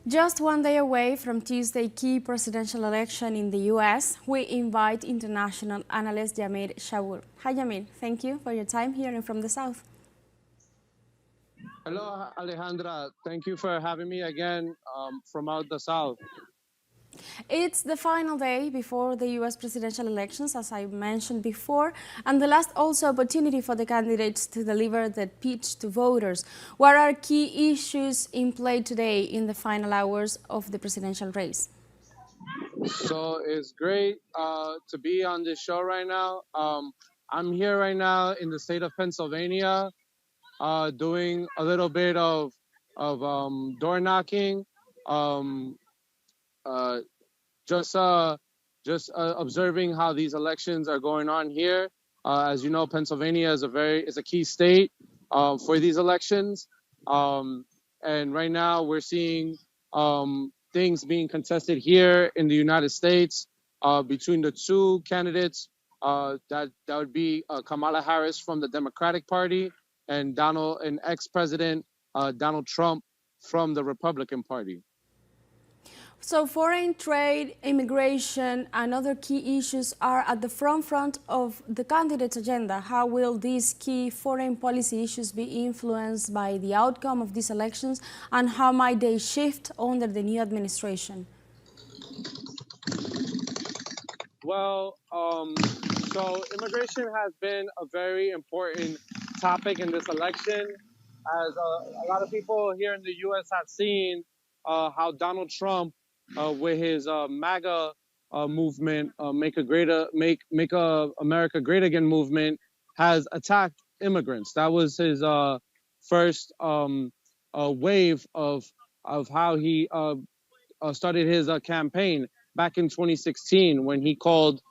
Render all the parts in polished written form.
Just one day away from Tuesday's key presidential election in the U.S., we invite international analyst Yhamir Chabur. Hi Yhamir, thank you for your time here and from the South. Hello, Alejandra. Thank you for having me again from out the South. It's the final day before the U.S. presidential elections, as I mentioned before, and the last also opportunity for the candidates to deliver the pitch to voters. What are key issues in play today in the final hours of the presidential race? So it's great to be on this show right now. I'm here right now in the state of Pennsylvania, doing a little bit of door knocking, um, uh, just uh, just observing how these elections are going on here. As you know, Pennsylvania is a key state for these elections, um, and right now we're seeing things being contested here in the United States between the two candidates. That would be Kamala Harris from the Democratic Party and ex-president Donald Trump from the Republican Party. So foreign trade, immigration, and other key issues are at the front of the candidate's agenda. How will these key foreign policy issues be influenced by the outcome of these elections, and how might they shift under the new administration? Well, so immigration has been a very important topic in this election, as a lot of people here in the U.S. have seen how Donald Trump, with his MAGA movement, make America great again movement, has attacked immigrants. That was his first wave of how he started his campaign back in 2016 when he called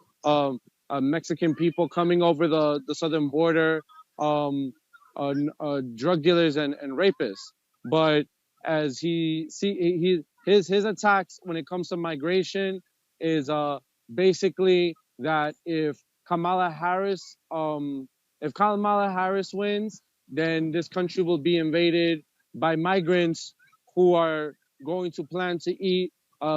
Mexican people coming over the southern border drug dealers and rapists. But as his attacks when it comes to migration is basically that if Kamala Harris wins, then this country will be invaded by migrants who are going to plan to eat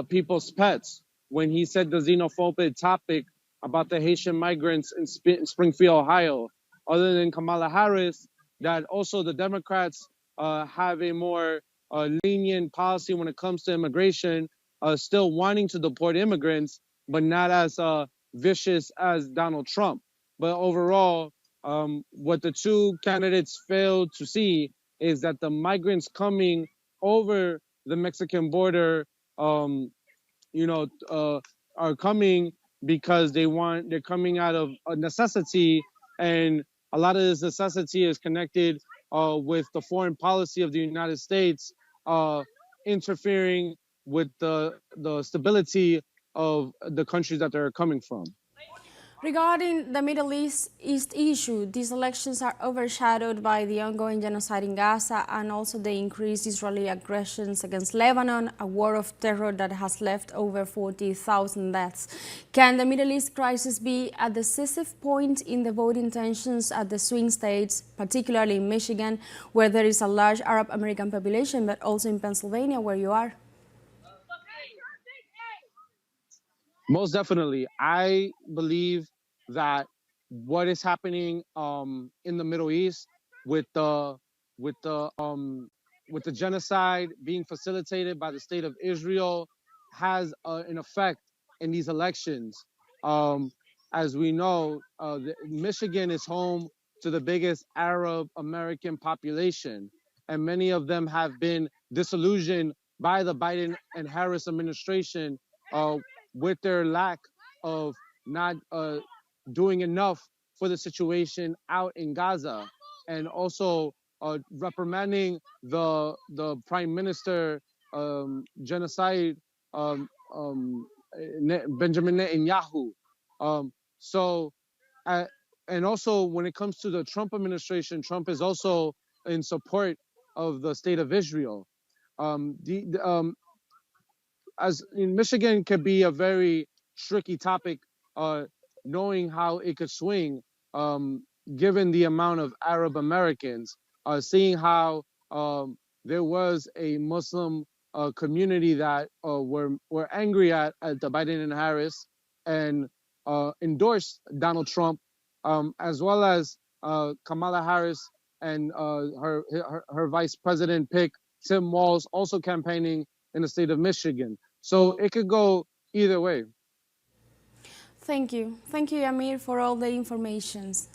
people's pets. When he said the xenophobic topic about the Haitian migrants in Springfield, Ohio, other than Kamala Harris, that also the Democrats have a more lenient policy when it comes to immigration, still wanting to deport immigrants, but not as vicious as Donald Trump. But overall, what the two candidates failed to see is that the migrants coming over the Mexican border, um, you know, are coming because they're coming out of a necessity, and a lot of this necessity is connected with the foreign policy of the United States interfering with the stability of the countries that they're coming from. Regarding the Middle East issue, these elections are overshadowed by the ongoing genocide in Gaza and also the increased Israeli aggressions against Lebanon, a war of terror that has left over 40,000 deaths. Can the Middle East crisis be a decisive point in the voting tensions at the swing states, particularly in Michigan, where there is a large Arab American population, but also in Pennsylvania, where you are? Most definitely. I believe that what is happening in the Middle East with the with the um, with the genocide being facilitated by the state of Israel has an effect in these elections. Um, as we know, Michigan is home to the biggest Arab American population, and many of them have been disillusioned by the Biden and Harris administration uh, with their lack of not doing enough for the situation out in Gaza, and also reprimanding the prime minister genocide um, um, Benjamin Netanyahu. So, uh, and also when it comes to the Trump administration, Trump is also in support of the state of Israel. The as in Michigan could be a very tricky topic, uh, knowing how it could swing, given the amount of Arab Americans, seeing how there was a Muslim community that were angry at the Biden and Harris and endorsed Donald Trump, as well as Kamala Harris and her vice president pick Tim Walz also campaigning in the state of Michigan. So it could go either way. Thank you. Thank you, Yhamir, for all the informations.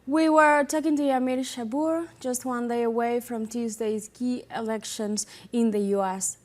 We were talking to Yhamir Chabur just one day away from Tuesday's key elections in the U.S.